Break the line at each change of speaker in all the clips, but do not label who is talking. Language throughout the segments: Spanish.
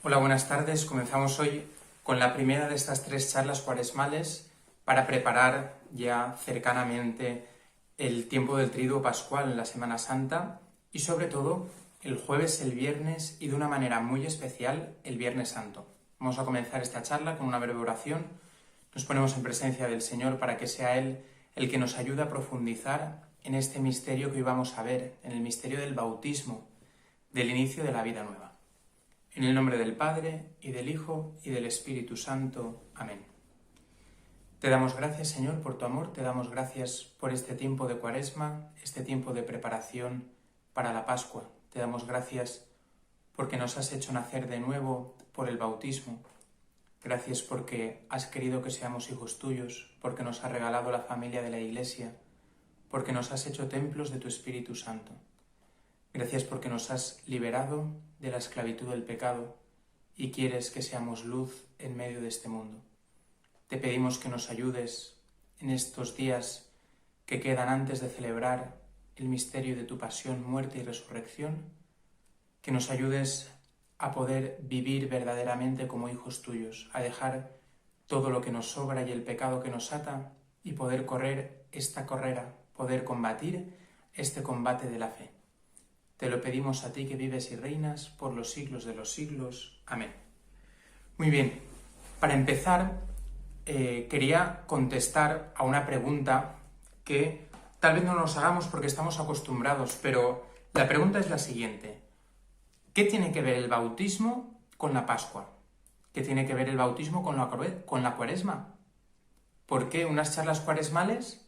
Hola, buenas tardes. Comenzamos hoy con la primera de estas 3 charlas cuaresmales para preparar ya cercanamente el tiempo del Triduo Pascual en la Semana Santa y sobre todo el jueves, el viernes y de una manera muy especial el Viernes Santo. Vamos a comenzar esta charla con una breve oración. Nos ponemos en presencia del Señor para que sea Él el que nos ayude a profundizar en este misterio que hoy vamos a ver, en el misterio del bautismo, del inicio de la vida nueva. En el nombre del Padre, y del Hijo, y del Espíritu Santo. Amén. Te damos gracias, Señor, por tu amor, te damos gracias por este tiempo de Cuaresma, este tiempo de preparación para la Pascua. Te damos gracias porque nos has hecho nacer de nuevo por el bautismo. Gracias porque has querido que seamos hijos tuyos, porque nos has regalado la familia de la Iglesia, porque nos has hecho templos de tu Espíritu Santo. Gracias porque nos has liberado de la esclavitud del pecado y quieres que seamos luz en medio de este mundo. Te pedimos que nos ayudes en estos días que quedan antes de celebrar el misterio de tu pasión, muerte y resurrección, que nos ayudes a poder vivir verdaderamente como hijos tuyos, a dejar todo lo que nos sobra y el pecado que nos ata y poder correr esta carrera, poder combatir este combate de la fe. Te lo pedimos a ti que vives y reinas por los siglos de los siglos. Amén. Muy bien, para empezar quería contestar a una pregunta que tal vez no nos hagamos porque estamos acostumbrados, pero la pregunta es la siguiente. ¿Qué tiene que ver el bautismo con la Pascua? ¿Qué tiene que ver el bautismo con la Cuaresma? ¿Por qué unas charlas cuaresmales,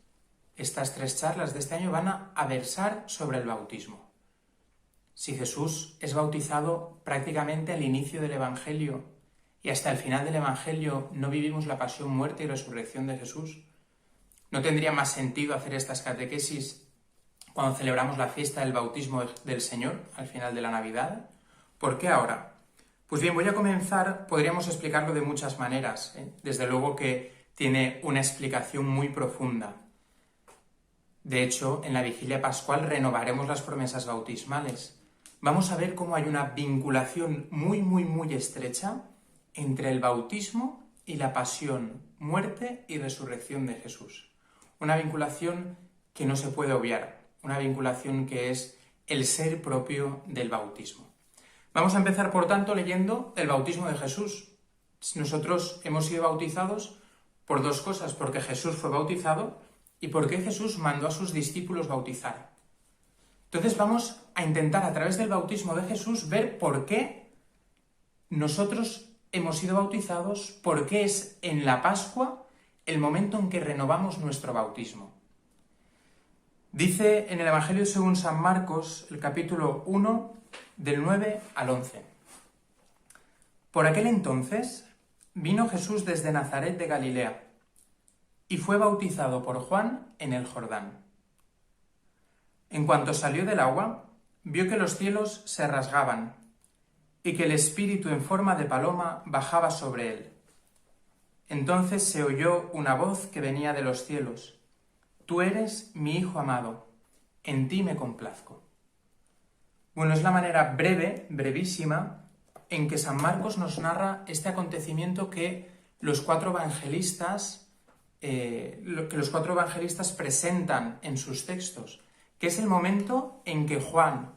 estas 3 charlas de este año, van a versar sobre el bautismo? Si Jesús es bautizado prácticamente al inicio del Evangelio y hasta el final del Evangelio no vivimos la pasión, muerte y resurrección de Jesús, ¿no tendría más sentido hacer estas catequesis cuando celebramos la fiesta del bautismo del Señor al final de la Navidad? ¿Por qué ahora? Pues bien, voy a comenzar, podríamos explicarlo de muchas maneras, Desde luego que tiene una explicación muy profunda. De hecho, en la Vigilia Pascual renovaremos las promesas bautismales. Vamos a ver cómo hay una vinculación muy estrecha entre el bautismo y la pasión, muerte y resurrección de Jesús. Una vinculación que no se puede obviar, una vinculación que es el ser propio del bautismo. Vamos a empezar, por tanto, leyendo el bautismo de Jesús. Nosotros hemos sido bautizados por 2 cosas, porque Jesús fue bautizado y porque Jesús mandó a sus discípulos bautizar. Entonces vamos a intentar a través del bautismo de Jesús ver por qué nosotros hemos sido bautizados, por qué es en la Pascua el momento en que renovamos nuestro bautismo. Dice en el Evangelio según San Marcos, el capítulo 1, del 9 al 11. Por aquel entonces vino Jesús desde Nazaret de Galilea y fue bautizado por Juan en el Jordán. En cuanto salió del agua, vio que los cielos se rasgaban y que el Espíritu en forma de paloma bajaba sobre él. Entonces se oyó una voz que venía de los cielos: «Tú eres mi Hijo amado, en ti me complazco». Bueno, es la manera brevísima, en que San Marcos nos narra este acontecimiento que los 4 evangelistas presentan en sus textos, que es el momento en que Juan,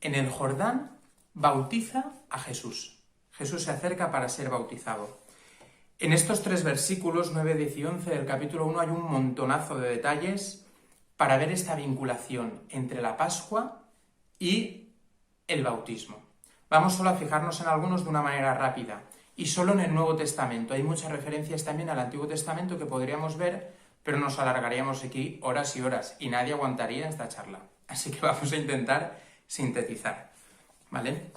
en el Jordán, bautiza a Jesús. Jesús se acerca para ser bautizado. En estos 3 versículos, 9, 10 y 11 del capítulo 1, hay un montonazo de detalles para ver esta vinculación entre la Pascua y el bautismo. Vamos solo a fijarnos en algunos de una manera rápida, y solo en el Nuevo Testamento. Hay muchas referencias también al Antiguo Testamento que podríamos ver, pero nos alargaríamos aquí horas y horas, y nadie aguantaría esta charla. Así que vamos a intentar sintetizar, ¿vale?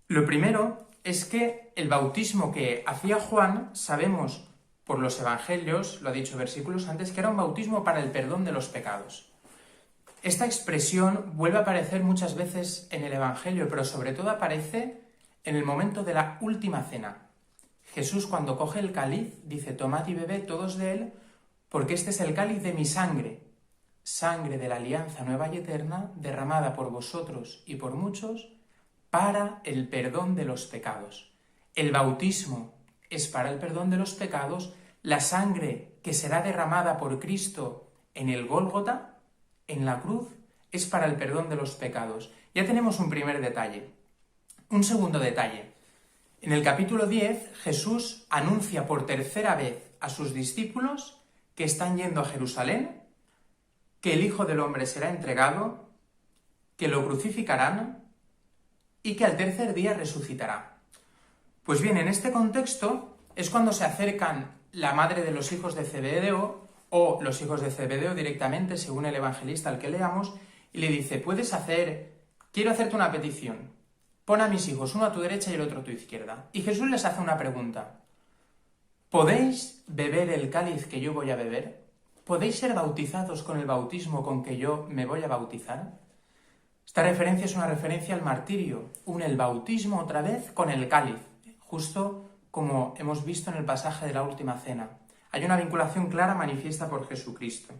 Lo primero es que el bautismo que hacía Juan, sabemos por los evangelios, lo ha dicho versículos antes, que era un bautismo para el perdón de los pecados. Esta expresión vuelve a aparecer muchas veces en el Evangelio, pero sobre todo aparece en el momento de la última cena. Jesús, cuando coge el cáliz, dice: «Tomad y bebed todos de él, porque este es el cáliz de mi sangre, sangre de la alianza nueva y eterna, derramada por vosotros y por muchos, para el perdón de los pecados». el bautismo es para el perdón de los pecados, la sangre que será derramada por Cristo en el Gólgota, en la cruz, es para el perdón de los pecados. Ya tenemos un primer detalle. Un segundo detalle. En el capítulo 10, Jesús anuncia por tercera vez a sus discípulos que están yendo a Jerusalén, que el Hijo del Hombre será entregado, que lo crucificarán y que al tercer día resucitará. Pues bien, en este contexto es cuando se acercan la madre de los hijos de Zebedeo o los hijos de Zebedeo directamente, según el evangelista al que leamos, y le dice, quiero hacerte una petición, pon a mis hijos uno a tu derecha y el otro a tu izquierda. Y Jesús les hace una pregunta, ¿podéis beber el cáliz que yo voy a beber? ¿Podéis ser bautizados con el bautismo con que yo me voy a bautizar? Esta referencia es una referencia al martirio, une el bautismo otra vez con el cáliz, justo como hemos visto en el pasaje de la última cena. Hay una vinculación clara manifiesta por Jesucristo.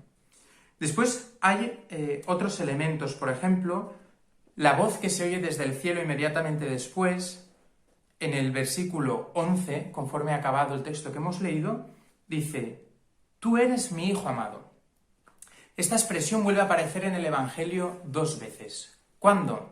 Después hay otros elementos, por ejemplo, la voz que se oye desde el cielo inmediatamente después, en el versículo 11, conforme ha acabado el texto que hemos leído, dice, «Tú eres mi Hijo amado». Esta expresión vuelve a aparecer en el Evangelio 2 veces. ¿Cuándo?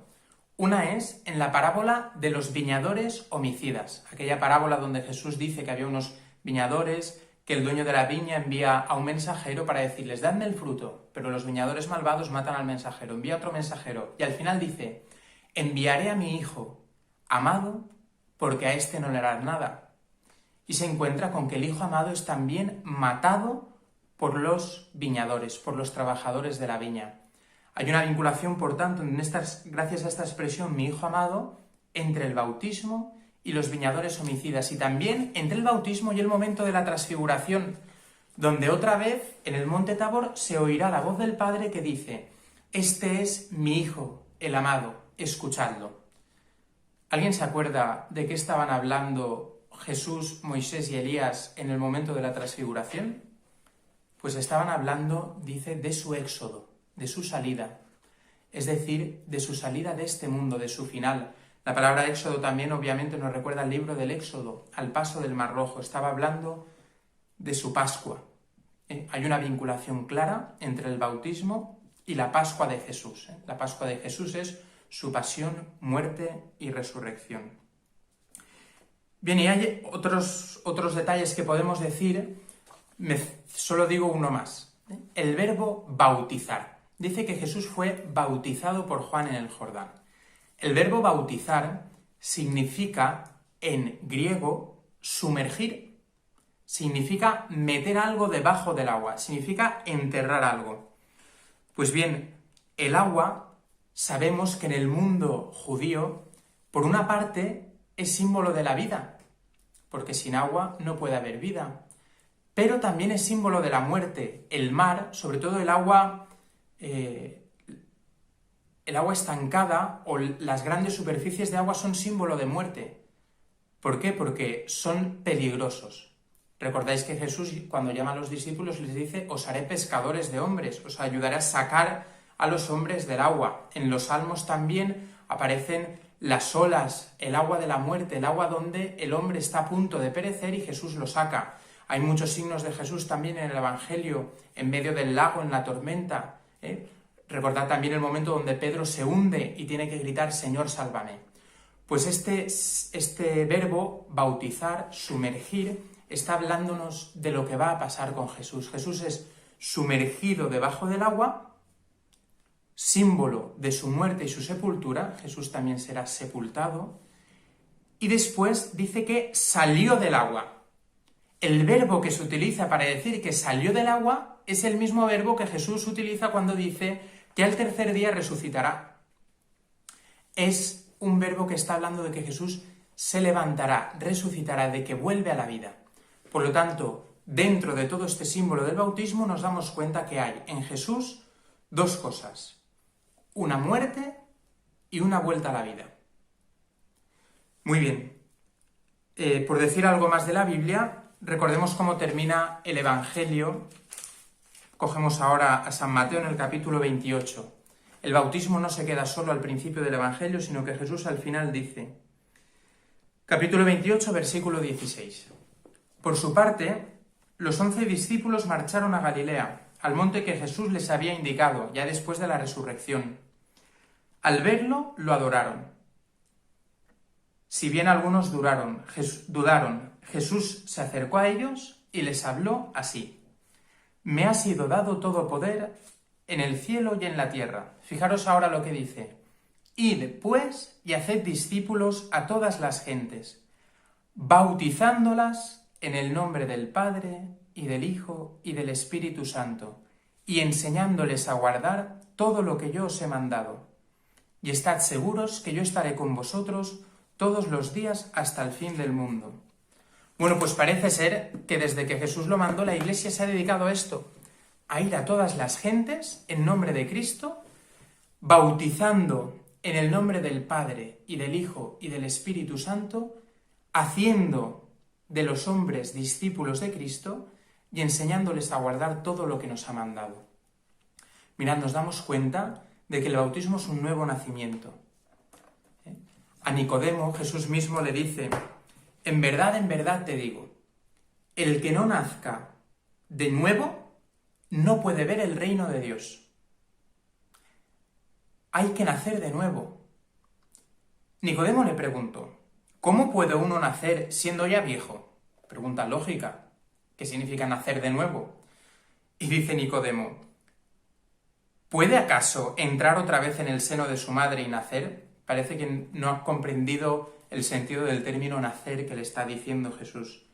Una es en la parábola de los viñadores homicidas, aquella parábola donde Jesús dice que había unos viñadores, que el dueño de la viña envía a un mensajero para decirles, dadme el fruto, pero los viñadores malvados matan al mensajero, envía otro mensajero, y al final dice, enviaré a mi hijo amado, porque a este no le harán nada. Y se encuentra con que el hijo amado es también matado por los viñadores, por los trabajadores de la viña. Hay una vinculación, por tanto, gracias a esta expresión, mi hijo amado, entre el bautismo y los viñadores homicidas, y también entre el bautismo y el momento de la transfiguración, donde otra vez, en el monte Tabor, se oirá la voz del Padre que dice, este es mi Hijo, el amado, escuchadlo. ¿Alguien se acuerda de qué estaban hablando Jesús, Moisés y Elías en el momento de la transfiguración? Pues estaban hablando, dice, de su éxodo, de su salida, es decir, de su salida de este mundo, de su final. La palabra éxodo también obviamente nos recuerda al libro del Éxodo, al paso del Mar Rojo. Estaba hablando de su Pascua. Hay una vinculación clara entre el bautismo y la Pascua de Jesús. La Pascua de Jesús es su pasión, muerte y resurrección. Bien, y hay otros detalles que podemos decir, solo digo uno más. El verbo bautizar. Dice que Jesús fue bautizado por Juan en el Jordán. El verbo bautizar significa, en griego, sumergir. Significa meter algo debajo del agua, significa enterrar algo. Pues bien, el agua, sabemos que en el mundo judío, por una parte, es símbolo de la vida, porque sin agua no puede haber vida. Pero también es símbolo de la muerte. El mar, sobre todo el agua estancada o las grandes superficies de agua son símbolo de muerte. ¿Por qué? Porque son peligrosos. Recordáis que Jesús, cuando llama a los discípulos, les dice, os haré pescadores de hombres, os ayudaré a sacar a los hombres del agua. En los Salmos también aparecen las olas, el agua de la muerte, el agua donde el hombre está a punto de perecer y Jesús lo saca. Hay muchos signos de Jesús también en el Evangelio, en medio del lago, en la tormenta. Recordad también el momento donde Pedro se hunde y tiene que gritar, Señor, sálvame. Pues este verbo, bautizar, sumergir, está hablándonos de lo que va a pasar con Jesús. Jesús es sumergido debajo del agua, símbolo de su muerte y su sepultura. Jesús también será sepultado. Y después dice que salió del agua. El verbo que se utiliza para decir que salió del agua es el mismo verbo que Jesús utiliza cuando dice que al tercer día resucitará. Es un verbo que está hablando de que Jesús se levantará, resucitará, de que vuelve a la vida. Por lo tanto, dentro de todo este símbolo del bautismo nos damos cuenta que hay en Jesús dos cosas, una muerte y una vuelta a la vida. Muy bien, por decir algo más de la Biblia, recordemos cómo termina el Evangelio. Cogemos ahora a San Mateo en el capítulo 28. El bautismo no se queda solo al principio del Evangelio, sino que Jesús al final dice, Capítulo 28, versículo 16. Por su parte, los 11 discípulos marcharon a Galilea, al monte que Jesús les había indicado, ya después de la resurrección. Al verlo, lo adoraron. Si bien algunos dudaron, Jesús se acercó a ellos y les habló así: Me ha sido dado todo poder en el cielo y en la tierra. Fijaros ahora lo que dice: Id, pues, y haced discípulos a todas las gentes, bautizándolas en el nombre del Padre, y del Hijo, y del Espíritu Santo, y enseñándoles a guardar todo lo que yo os he mandado. Y estad seguros que yo estaré con vosotros todos los días hasta el fin del mundo. Bueno, pues parece ser que desde que Jesús lo mandó, la Iglesia se ha dedicado a esto, a ir a todas las gentes en nombre de Cristo, bautizando en el nombre del Padre, y del Hijo, y del Espíritu Santo, haciendo de los hombres discípulos de Cristo y enseñándoles a guardar todo lo que nos ha mandado. Mirad, nos damos cuenta de que el bautismo es un nuevo nacimiento. A Nicodemo Jesús mismo le dice: en verdad te digo, el que no nazca de nuevo no puede ver el reino de Dios. Hay que nacer de nuevo. Nicodemo le preguntó: ¿cómo puede uno nacer siendo ya viejo? Pregunta lógica. ¿Qué significa nacer de nuevo? Y dice Nicodemo: ¿puede acaso entrar otra vez en el seno de su madre y nacer? Parece que no ha comprendido el sentido del término nacer que le está diciendo Jesús.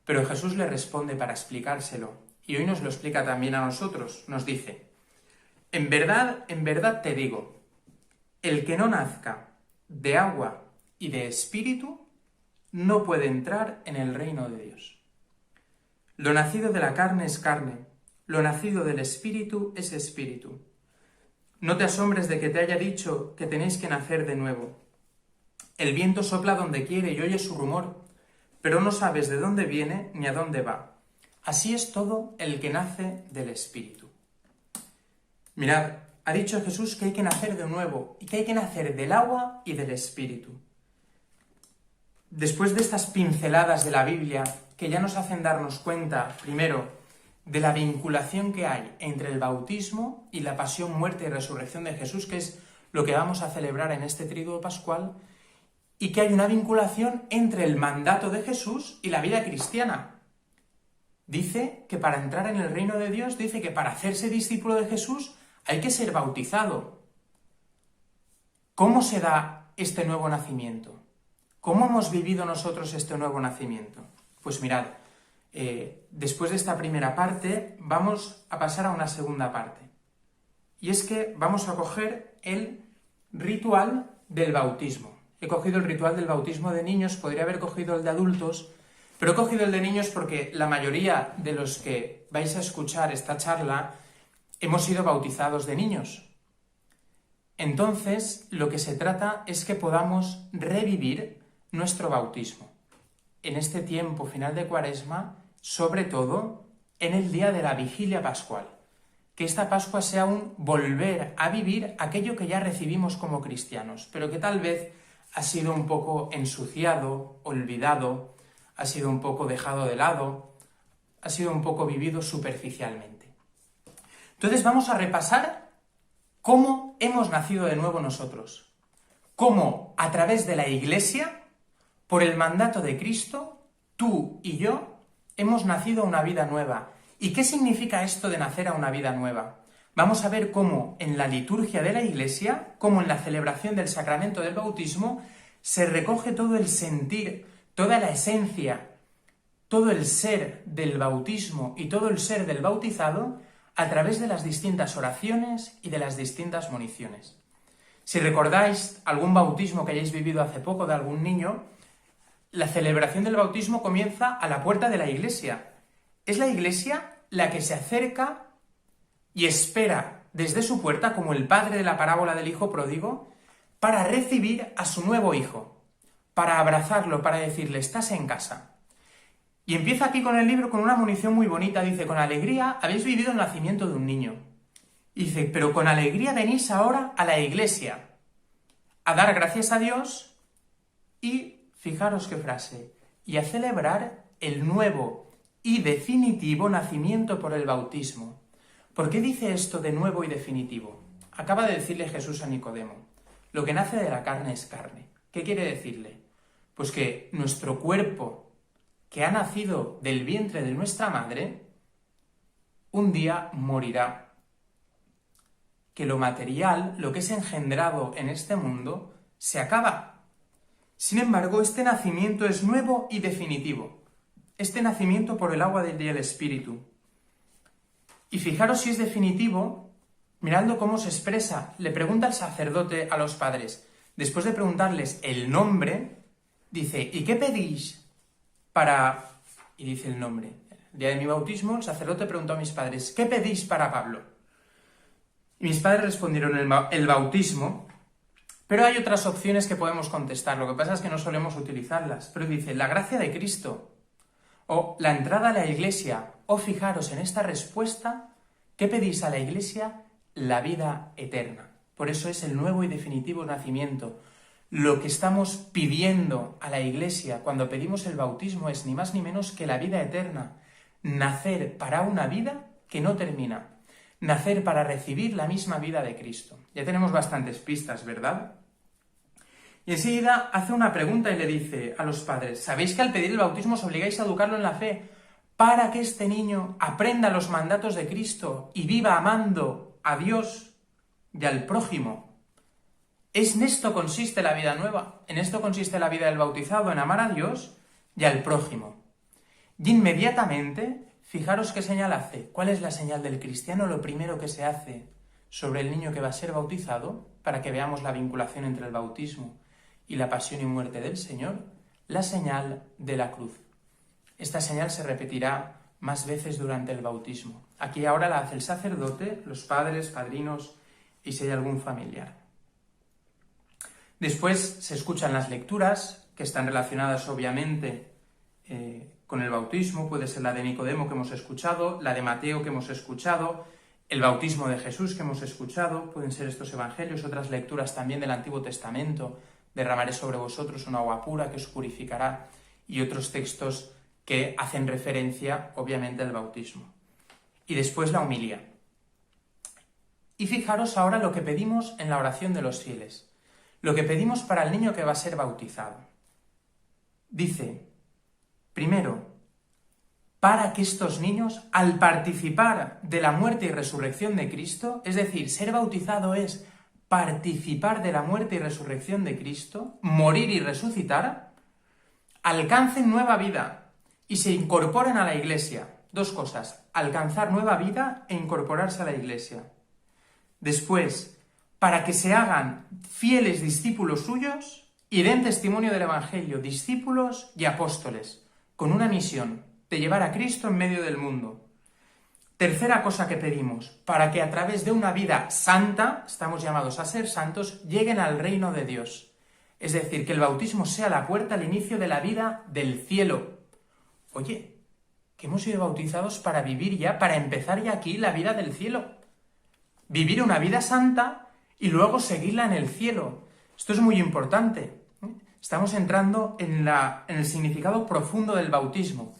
Pero Jesús le responde para explicárselo, y hoy nos lo explica también a nosotros. Nos dice: en verdad te digo, el que no nazca de agua y de espíritu no puede entrar en el reino de Dios. Lo nacido de la carne es carne, lo nacido del espíritu es espíritu. No te asombres de que te haya dicho que tenéis que nacer de nuevo. El viento sopla donde quiere y oyes su rumor, pero no sabes de dónde viene ni a dónde va. Así es todo el que nace del espíritu. Mirad, ha dicho Jesús que hay que nacer de nuevo y que hay que nacer del agua y del espíritu. Después de estas pinceladas de la Biblia que ya nos hacen darnos cuenta, primero, de la vinculación que hay entre el bautismo y la pasión, muerte y resurrección de Jesús, que es lo que vamos a celebrar en este Tríduo Pascual, y que hay una vinculación entre el mandato de Jesús y la vida cristiana. Dice que para entrar en el reino de Dios, dice que para hacerse discípulo de Jesús hay que ser bautizado. ¿Cómo se da este nuevo nacimiento? ¿Cómo hemos vivido nosotros este nuevo nacimiento? Pues mirad, después de esta primera parte vamos a pasar a una segunda parte. Y es que vamos a coger el ritual del bautismo. He cogido el ritual del bautismo de niños, podría haber cogido el de adultos, pero he cogido el de niños porque la mayoría de los que vais a escuchar esta charla hemos sido bautizados de niños. Entonces, lo que se trata es que podamos revivir nuestro bautismo en este tiempo final de Cuaresma, sobre todo en el día de la Vigilia Pascual. Que esta Pascua sea un volver a vivir aquello que ya recibimos como cristianos, pero que tal vez ha sido un poco ensuciado, olvidado, ha sido un poco dejado de lado, ha sido un poco vivido superficialmente. Entonces vamos a repasar cómo hemos nacido de nuevo nosotros, cómo a través de la Iglesia, por el mandato de Cristo, tú y yo hemos nacido a una vida nueva. ¿Y qué significa esto de nacer a una vida nueva? Vamos a ver cómo en la liturgia de la Iglesia, cómo en la celebración del sacramento del bautismo, se recoge todo el sentir, toda la esencia, todo el ser del bautismo y todo el ser del bautizado a través de las distintas oraciones y de las distintas moniciones. Si recordáis algún bautismo que hayáis vivido hace poco de algún niño, la celebración del bautismo comienza a la puerta de la Iglesia. Es la Iglesia la que se acerca y espera desde su puerta, como el padre de la parábola del hijo pródigo, para recibir a su nuevo hijo, para abrazarlo, para decirle: estás en casa. Y empieza aquí con el libro con una munición muy bonita. Dice: con alegría habéis vivido el nacimiento de un niño. Y dice: pero con alegría venís ahora a la Iglesia a dar gracias a Dios y fijaros qué frase, y a celebrar el nuevo y definitivo nacimiento por el bautismo. ¿Por qué dice esto de nuevo y definitivo? Acaba de decirle Jesús a Nicodemo, lo que nace de la carne es carne. ¿Qué quiere decirle? Pues que nuestro cuerpo, que ha nacido del vientre de nuestra madre, un día morirá. Que lo material, lo que es engendrado en este mundo, se acaba. Sin embargo, este nacimiento es nuevo y definitivo. Este nacimiento por el agua y el Espíritu. Y fijaros si es definitivo, mirando cómo se expresa. Le pregunta el sacerdote a los padres, después de preguntarles el nombre, dice, ¿y qué pedís para...? Y dice el nombre. El día de mi bautismo, el sacerdote preguntó a mis padres, ¿qué pedís para Pablo? Y mis padres respondieron el bautismo, pero hay otras opciones que podemos contestar, lo que pasa es que no solemos utilizarlas. Pero dice, la gracia de Cristo, o la entrada a la iglesia, o fijaros en esta respuesta, ¿qué pedís a la iglesia? La vida eterna. Por eso es el nuevo y definitivo nacimiento. Lo que estamos pidiendo a la iglesia cuando pedimos el bautismo es ni más ni menos que la vida eterna. Nacer para una vida que no termina. Nacer para recibir la misma vida de Cristo. Ya tenemos bastantes pistas, ¿verdad? Y enseguida hace una pregunta y le dice a los padres, ¿sabéis que al pedir el bautismo os obligáis a educarlo en la fe para que este niño aprenda los mandatos de Cristo y viva amando a Dios y al prójimo? En esto consiste la vida nueva, en esto consiste la vida del bautizado, en amar a Dios y al prójimo. Y inmediatamente, fijaros qué señal hace. ¿Cuál es la señal del cristiano? Lo primero que se hace sobre el niño que va a ser bautizado, para que veamos la vinculación entre el bautismo y la pasión y muerte del Señor, la señal de la cruz. Esta señal se repetirá más veces durante el bautismo. Aquí ahora la hace el sacerdote, los padres, padrinos y si hay algún familiar. Después se escuchan las lecturas, que están relacionadas obviamente con el bautismo. Puede ser la de Nicodemo que hemos escuchado, la de Mateo que hemos escuchado, el bautismo de Jesús que hemos escuchado, pueden ser estos evangelios, otras lecturas también del Antiguo Testamento, derramaré sobre vosotros un agua pura que os purificará, y otros textos que hacen referencia obviamente al bautismo. Y después la homilía. Y fijaros ahora lo que pedimos en la oración de los fieles, lo que pedimos para el niño que va a ser bautizado. Dice, primero, para que estos niños, al participar de la muerte y resurrección de Cristo, es decir, ser bautizado es participar de la muerte y resurrección de Cristo, morir y resucitar, alcancen nueva vida y se incorporen a la Iglesia. Dos cosas, alcanzar nueva vida e incorporarse a la Iglesia. Después, para que se hagan fieles discípulos suyos y den testimonio del Evangelio, discípulos y apóstoles, con una misión de llevar a Cristo en medio del mundo. Tercera cosa que pedimos, para que a través de una vida santa, estamos llamados a ser santos, lleguen al reino de Dios. Es decir, que el bautismo sea la puerta al inicio de la vida del cielo. Oye, que hemos sido bautizados para vivir ya, para empezar ya aquí la vida del cielo. Vivir una vida santa y luego seguirla en el cielo. Esto es muy importante. Estamos entrando en el significado profundo del bautismo.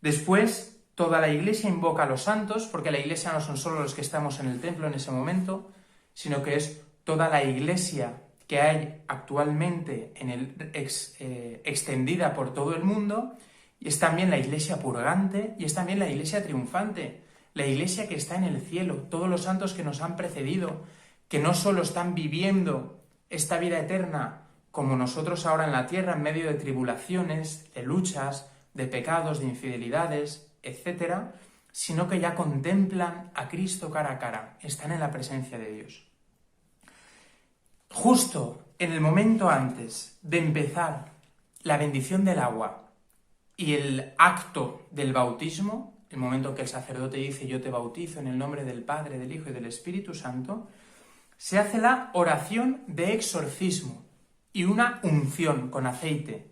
Después, toda la Iglesia invoca a los santos, porque la Iglesia no son solo los que estamos en el templo en ese momento, sino que es toda la Iglesia que hay actualmente extendida por todo el mundo, y es también la Iglesia purgante, y es también la Iglesia triunfante, la Iglesia que está en el cielo, todos los santos que nos han precedido, que no solo están viviendo esta vida eterna como nosotros ahora en la tierra, en medio de tribulaciones, de luchas, de pecados, de infidelidades, etc., sino que ya contemplan a Cristo cara a cara, están en la presencia de Dios. Justo en el momento antes de empezar la bendición del agua y el acto del bautismo, el momento que el sacerdote dice yo te bautizo en el nombre del Padre, del Hijo y del Espíritu Santo, se hace la oración de exorcismo y una unción con aceite.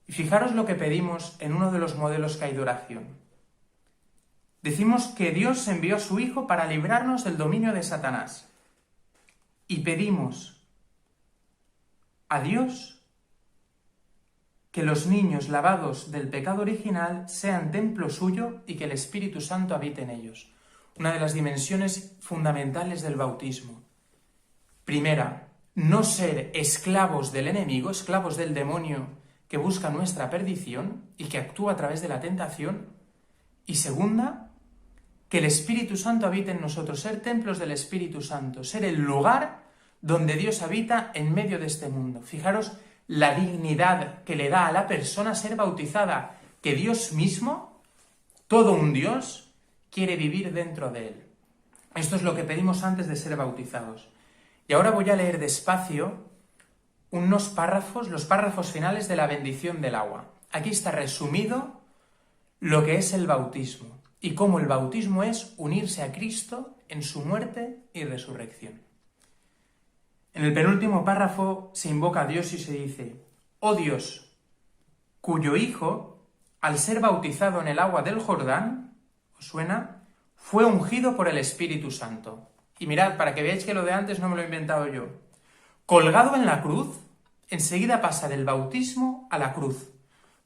Y fijaros lo que pedimos en uno de los modelos que hay de oración. Decimos que Dios envió a su Hijo para librarnos del dominio de Satanás. Y pedimos a Dios que los niños lavados del pecado original sean templo suyo y que el Espíritu Santo habite en ellos. Una de las dimensiones fundamentales del bautismo. Primera, no ser esclavos del enemigo, esclavos del demonio que busca nuestra perdición y que actúa a través de la tentación. Y segunda, que el Espíritu Santo habite en nosotros, ser templos del Espíritu Santo, ser el lugar donde Dios habita en medio de este mundo. Fijaros la dignidad que le da a la persona ser bautizada, que Dios mismo, todo un Dios, quiere vivir dentro de él. Esto es lo que pedimos antes de ser bautizados. Y ahora voy a leer despacio unos párrafos, los párrafos finales de la bendición del agua. Aquí está resumido lo que es el bautismo y cómo el bautismo es unirse a Cristo en su muerte y resurrección. En el penúltimo párrafo se invoca a Dios y se dice: «Oh Dios, cuyo Hijo, al ser bautizado en el agua del Jordán», ¿os suena?, «fue ungido por el Espíritu Santo». Y mirad, para que veáis que lo de antes no me lo he inventado yo. Colgado en la cruz, enseguida pasa del bautismo a la cruz.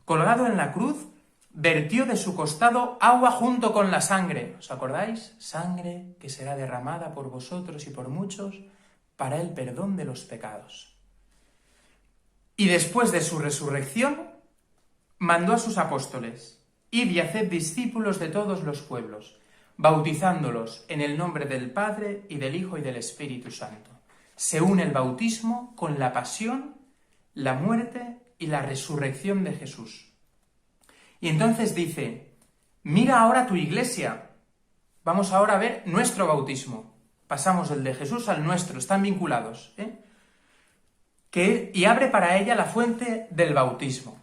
Colgado en la cruz, vertió de su costado agua junto con la sangre. ¿Os acordáis? Sangre que será derramada por vosotros y por muchos para el perdón de los pecados. Y después de su resurrección, mandó a sus apóstoles: «Id y haced discípulos de todos los pueblos, bautizándolos en el nombre del Padre y del Hijo y del Espíritu Santo». Se une el bautismo con la pasión, la muerte y la resurrección de Jesús. Y entonces dice: «Mira ahora tu iglesia». Vamos ahora a ver nuestro bautismo. Pasamos del de Jesús al nuestro, están vinculados. Y abre para ella la fuente del bautismo.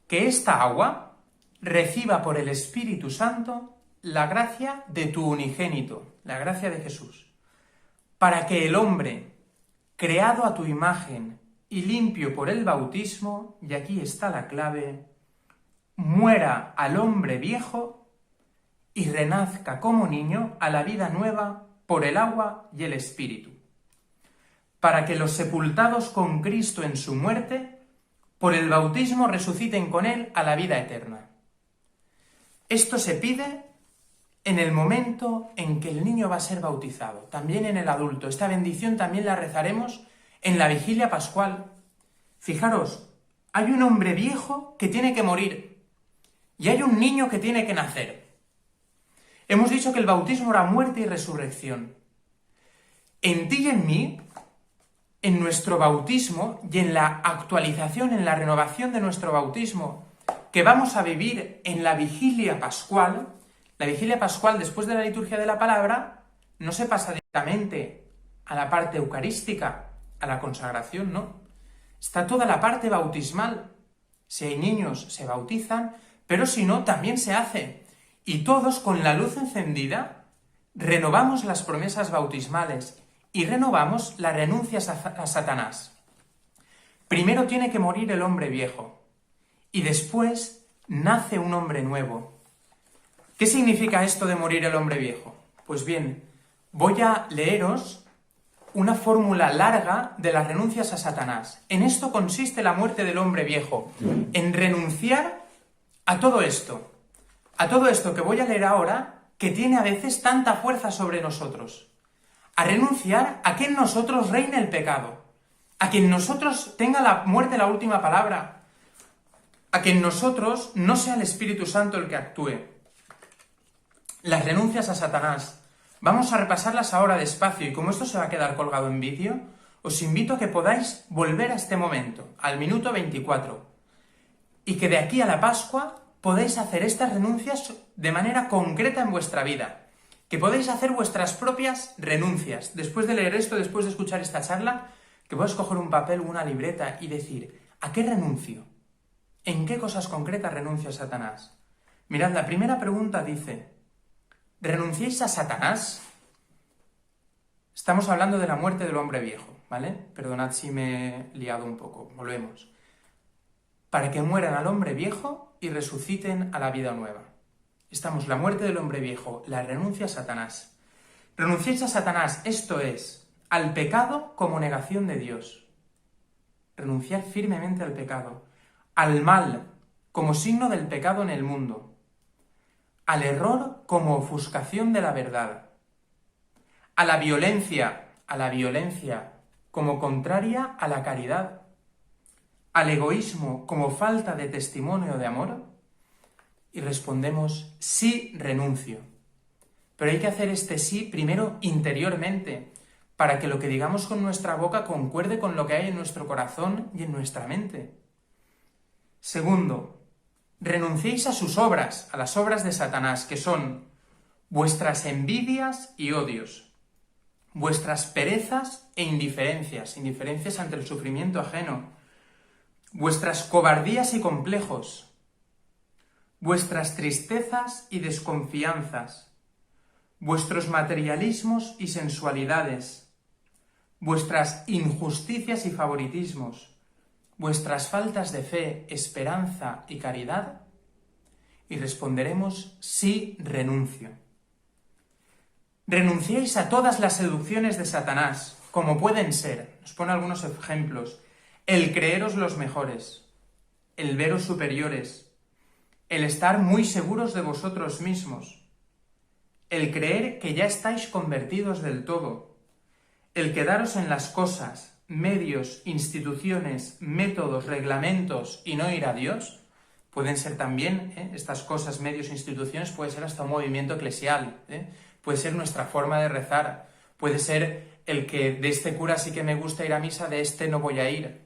Que esta agua reciba por el Espíritu Santo la gracia de tu unigénito, la gracia de Jesús, para que el hombre, creado a tu imagen y limpio por el bautismo, y aquí está la clave, muera al hombre viejo y renazca como niño a la vida nueva por el agua y el Espíritu, para que los sepultados con Cristo en su muerte, por el bautismo resuciten con él a la vida eterna. Esto se pide en el momento en que el niño va a ser bautizado, también en el adulto. Esta bendición también la rezaremos en la vigilia pascual. Fijaros, hay un hombre viejo que tiene que morir y hay un niño que tiene que nacer. Hemos dicho que el bautismo era muerte y resurrección. En ti y en mí, en nuestro bautismo y en la actualización, en la renovación de nuestro bautismo que vamos a vivir en la vigilia pascual, después de la liturgia de la palabra, no se pasa directamente a la parte eucarística, a la consagración, no. Está toda la parte bautismal. Si hay niños, se bautizan, pero si no, también se hace. Y todos, con la luz encendida, renovamos las promesas bautismales y renovamos las renuncias a Satanás. Primero tiene que morir el hombre viejo y después nace un hombre nuevo. ¿Qué significa esto de morir el hombre viejo? Pues bien, voy a leeros una fórmula larga de las renuncias a Satanás. En esto consiste la muerte del hombre viejo, en renunciar a todo esto que voy a leer ahora, que tiene a veces tanta fuerza sobre nosotros. A renunciar a que en nosotros reine el pecado, a que en nosotros tenga la muerte la última palabra, a que en nosotros no sea el Espíritu Santo el que actúe. Las renuncias a Satanás. Vamos a repasarlas ahora despacio y como esto se va a quedar colgado en vídeo, os invito a que podáis volver a este momento, al minuto 24, y que de aquí a la Pascua podéis hacer estas renuncias de manera concreta en vuestra vida, que podéis hacer vuestras propias renuncias. Después de leer esto, después de escuchar esta charla, que podéis coger un papel o una libreta y decir: ¿a qué renuncio? ¿En qué cosas concretas renuncio a Satanás? Mirad, la primera pregunta dice: ¿renunciáis a Satanás? Estamos hablando de la muerte del hombre viejo, ¿vale? Perdonad si me he liado un poco, volvemos. Para que mueran al hombre viejo y resuciten a la vida nueva. Estamos la muerte del hombre viejo, la renuncia a Satanás. Renunciáis a Satanás, esto es, al pecado como negación de Dios. Renunciar firmemente al pecado. al mal como signo del pecado en el mundo, al error como ofuscación de la verdad, a la violencia como contraria a la caridad, al egoísmo como falta de testimonio de amor, y respondemos, sí, renuncio. Pero hay que hacer este sí primero interiormente, para que lo que digamos con nuestra boca concuerde con lo que hay en nuestro corazón y en nuestra mente. Segundo, renunciéis a sus obras, a las obras de Satanás, que son vuestras envidias y odios, vuestras perezas e indiferencias ante el sufrimiento ajeno, vuestras cobardías y complejos, vuestras tristezas y desconfianzas, vuestros materialismos y sensualidades, vuestras injusticias y favoritismos, vuestras faltas de fe, esperanza y caridad, y responderemos, sí, renuncio. Renunciéis a todas las seducciones de Satanás, como pueden ser, nos pone algunos ejemplos, el creeros los mejores, el veros superiores, el estar muy seguros de vosotros mismos, el creer que ya estáis convertidos del todo, el quedaros en las cosas, medios, instituciones, métodos, reglamentos y no ir a Dios. Pueden ser también, estas cosas, medios, instituciones, puede ser hasta un movimiento eclesial, puede ser nuestra forma de rezar, puede ser el que de este cura sí que me gusta ir a misa, de este no voy a ir.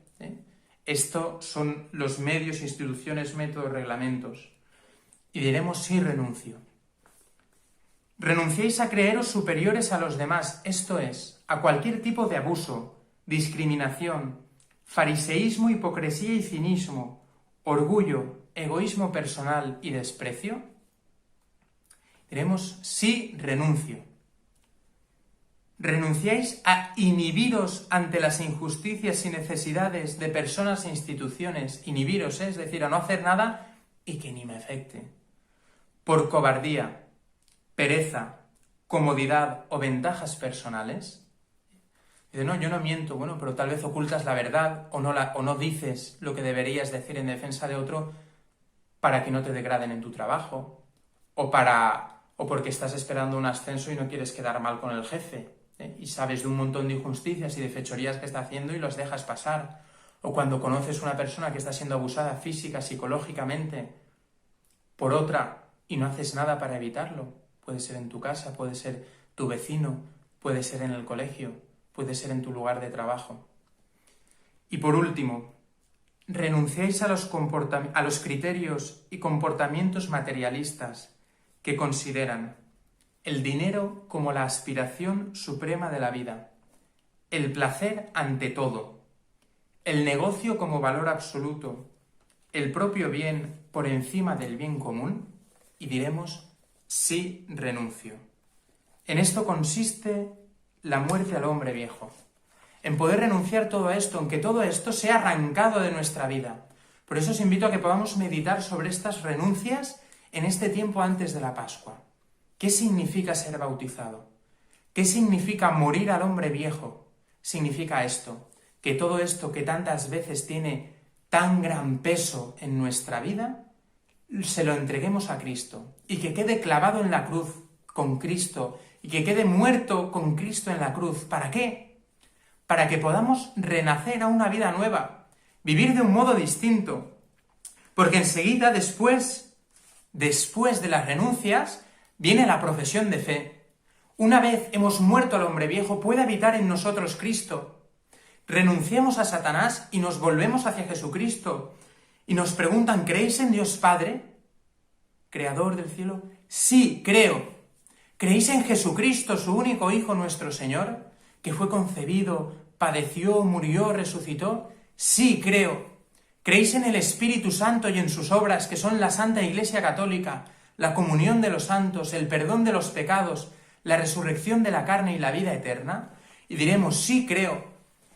Esto son los medios, instituciones, métodos, reglamentos. Y diremos sí, renuncio. Renunciéis a creeros superiores a los demás, esto es, a cualquier tipo de abuso, discriminación, fariseísmo, hipocresía y cinismo, orgullo, egoísmo personal y desprecio. Diremos sí, renuncio. Renunciáis a inhibiros ante las injusticias y necesidades de personas e instituciones, inhibiros, es decir, a no hacer nada y que ni me afecte, por cobardía, pereza, comodidad o ventajas personales. Dice, no, yo no miento, bueno, pero tal vez ocultas la verdad o no dices lo que deberías decir en defensa de otro para que no te degraden en tu trabajo o porque estás esperando un ascenso y no quieres quedar mal con el jefe, y sabes de un montón de injusticias y de fechorías que está haciendo y los dejas pasar, o cuando conoces una persona que está siendo abusada física, psicológicamente por otra y no haces nada para evitarlo. Puede ser en tu casa, puede ser tu vecino, puede ser en el colegio, puede ser en tu lugar de trabajo. Y por último, renunciáis a los criterios y comportamientos materialistas que consideran el dinero como la aspiración suprema de la vida, el placer ante todo, el negocio como valor absoluto, el propio bien por encima del bien común, y diremos sí, renuncio. En esto consiste la muerte al hombre viejo, en poder renunciar todo a esto, en que todo esto sea arrancado de nuestra vida. Por eso os invito a que podamos meditar sobre estas renuncias en este tiempo antes de la Pascua. ¿Qué significa ser bautizado? ¿Qué significa morir al hombre viejo? Significa esto, que todo esto que tantas veces tiene tan gran peso en nuestra vida, se lo entreguemos a Cristo y que quede clavado en la cruz con Cristo y que quede muerto con Cristo en la cruz. ¿Para qué? Para que podamos renacer a una vida nueva, vivir de un modo distinto. Porque enseguida, después de las renuncias, viene la profesión de fe. Una vez hemos muerto al hombre viejo, puede habitar en nosotros Cristo. Renunciamos a Satanás y nos volvemos hacia Jesucristo. Y nos preguntan, ¿creéis en Dios Padre, Creador del cielo? Sí, creo. ¿Creéis en Jesucristo, su único Hijo, nuestro Señor, que fue concebido, padeció, murió, resucitó? Sí, creo. ¿Creéis en el Espíritu Santo y en sus obras, que son la Santa Iglesia Católica, la comunión de los santos, el perdón de los pecados, la resurrección de la carne y la vida eterna? Y diremos, sí, creo.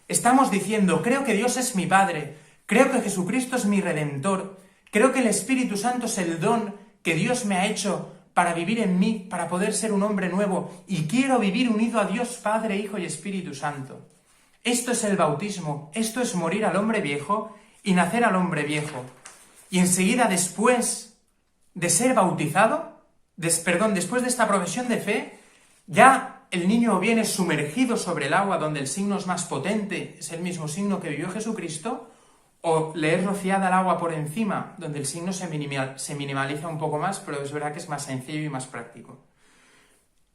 Estamos diciendo, creo que Dios es mi Padre, creo que Jesucristo es mi Redentor, creo que el Espíritu Santo es el don que Dios me ha hecho para vivir en mí, para poder ser un hombre nuevo, y quiero vivir unido a Dios Padre, Hijo y Espíritu Santo. Esto es el bautismo, esto es morir al hombre viejo y nacer al hombre viejo. Y enseguida después de ser bautizado, después de esta profesión de fe, ya el niño viene sumergido sobre el agua, donde el signo es más potente, es el mismo signo que vivió Jesucristo, o le es rociada el agua por encima, donde el signo se minimaliza un poco más, pero es verdad que es más sencillo y más práctico.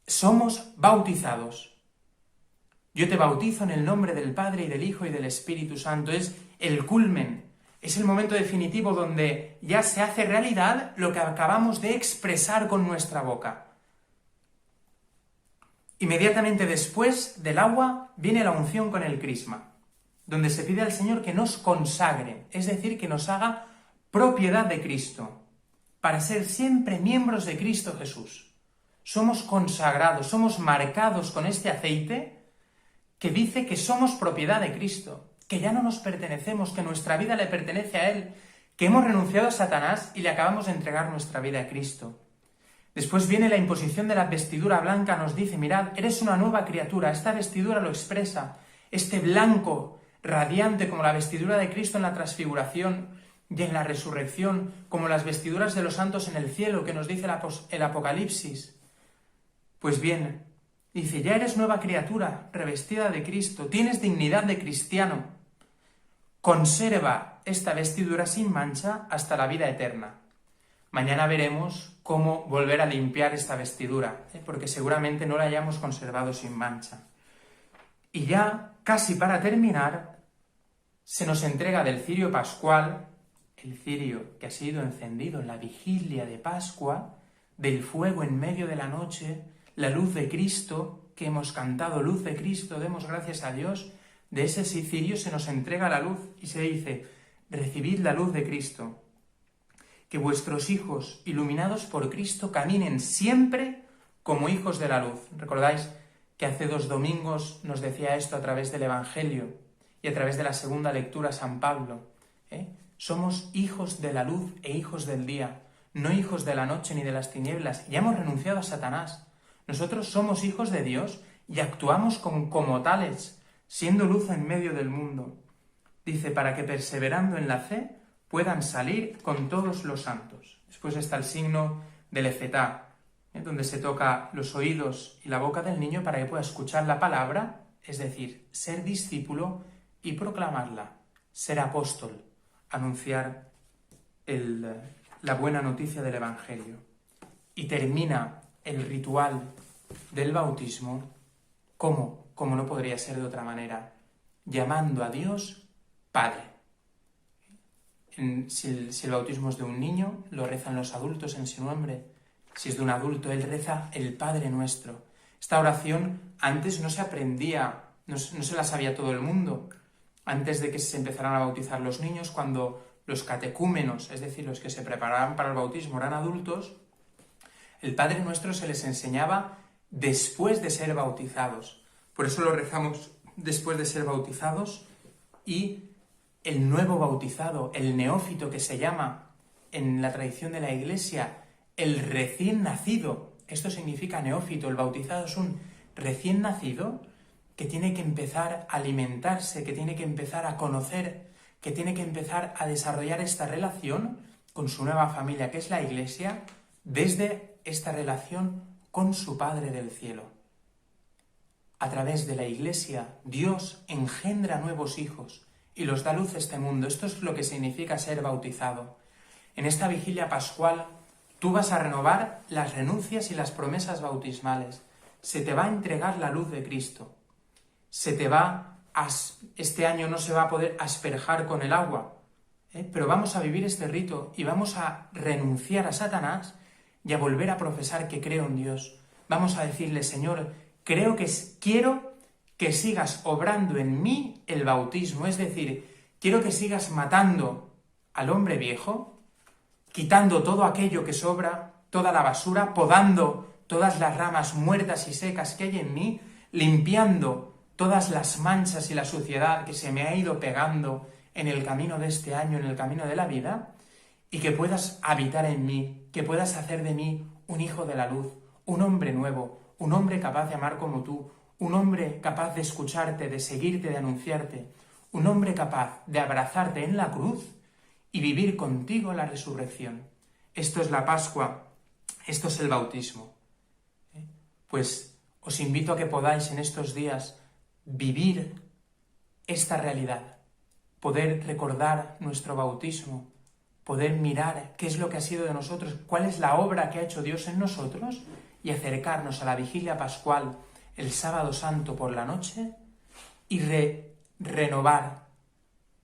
Somos bautizados. Yo te bautizo en el nombre del Padre y del Hijo y del Espíritu Santo. Es el culmen, es el momento definitivo donde ya se hace realidad lo que acabamos de expresar con nuestra boca. Inmediatamente después del agua viene la unción con el crisma, donde se pide al Señor que nos consagre, es decir, que nos haga propiedad de Cristo, para ser siempre miembros de Cristo Jesús. Somos consagrados, somos marcados con este aceite que dice que somos propiedad de Cristo, que ya no nos pertenecemos, que nuestra vida le pertenece a Él, que hemos renunciado a Satanás y le acabamos de entregar nuestra vida a Cristo. Después viene la imposición de la vestidura blanca, nos dice, mirad, eres una nueva criatura, esta vestidura lo expresa, este blanco radiante como la vestidura de Cristo en la transfiguración y en la resurrección, como las vestiduras de los santos en el cielo, que nos dice el Apocalipsis. Pues bien, dice, ya eres nueva criatura, revestida de Cristo, tienes dignidad de cristiano. Conserva esta vestidura sin mancha hasta la vida eterna. Mañana veremos cómo volver a limpiar esta vestidura, porque seguramente no la hayamos conservado sin mancha. Y ya, casi para terminar, se nos entrega del cirio pascual, el cirio que ha sido encendido en la vigilia de Pascua, del fuego en medio de la noche, la luz de Cristo, que hemos cantado, luz de Cristo, demos gracias a Dios. De ese cirio se nos entrega la luz y se dice, recibid la luz de Cristo. Que vuestros hijos, iluminados por Cristo, caminen siempre como hijos de la luz. ¿Recordáis que hace 2 domingos nos decía esto a través del Evangelio y a través de la segunda lectura San Pablo? Somos hijos de la luz e hijos del día, no hijos de la noche ni de las tinieblas. Ya hemos renunciado a Satanás. Nosotros somos hijos de Dios y actuamos como tales, siendo luz en medio del mundo. Dice, para que perseverando en la fe puedan salir con todos los santos. Después está el signo del Efetá, donde se toca los oídos y la boca del niño para que pueda escuchar la palabra, es decir, ser discípulo y proclamarla, ser apóstol, anunciar la buena noticia del Evangelio. Y termina el ritual del bautismo, como no podría ser de otra manera, llamando a Dios Padre. Si el bautismo es de un niño, lo rezan los adultos en su nombre. Si es de un adulto, él reza el Padre Nuestro. Esta oración antes no se aprendía, no se la sabía todo el mundo. Antes de que se empezaran a bautizar los niños, cuando los catecúmenos, es decir, los que se preparaban para el bautismo, eran adultos, el Padre Nuestro se les enseñaba después de ser bautizados. Por eso lo rezamos después de ser bautizados. Y el nuevo bautizado, el neófito que se llama en la tradición de la Iglesia, el recién nacido. Esto significa neófito. El bautizado es un recién nacido que tiene que empezar a alimentarse, que tiene que empezar a conocer, que tiene que empezar a desarrollar esta relación con su nueva familia, que es la Iglesia, desde esta relación con su Padre del cielo. A través de la Iglesia, Dios engendra nuevos hijos y los da luz a este mundo. Esto es lo que significa ser bautizado. En esta vigilia pascual, tú vas a renovar las renuncias y las promesas bautismales. Se te va a entregar la luz de Cristo. Este año no se va a poder asperjar con el agua, pero vamos a vivir este rito y vamos a renunciar a Satanás y a volver a profesar que creo en Dios. Vamos a decirle, Señor, quiero que sigas obrando en mí el bautismo, es decir, quiero que sigas matando al hombre viejo, quitando todo aquello que sobra, toda la basura, podando todas las ramas muertas y secas que hay en mí, limpiando todas las manchas y la suciedad que se me ha ido pegando en el camino de este año, en el camino de la vida, y que puedas habitar en mí, que puedas hacer de mí un hijo de la luz, un hombre nuevo, un hombre capaz de amar como tú, un hombre capaz de escucharte, de seguirte, de anunciarte, un hombre capaz de abrazarte en la cruz y vivir contigo la resurrección. Esto es la Pascua, esto es el bautismo. Pues os invito a que podáis en estos días vivir esta realidad, poder recordar nuestro bautismo, poder mirar qué es lo que ha sido de nosotros, cuál es la obra que ha hecho Dios en nosotros y acercarnos a la vigilia pascual el sábado santo por la noche y renovar,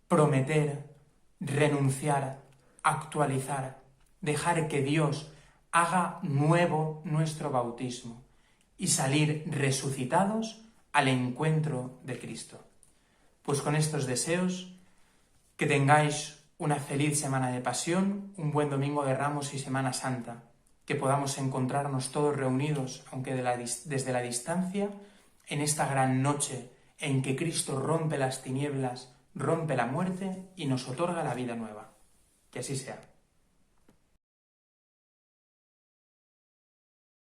prometer, renunciar, actualizar, dejar que Dios haga nuevo nuestro bautismo y salir resucitados al encuentro de Cristo. Pues con estos deseos, que tengáis una feliz semana de pasión, un buen domingo de Ramos y Semana Santa, que podamos encontrarnos todos reunidos, aunque desde la distancia, en esta gran noche en que Cristo rompe las tinieblas, rompe la muerte y nos otorga la vida nueva. Que así sea.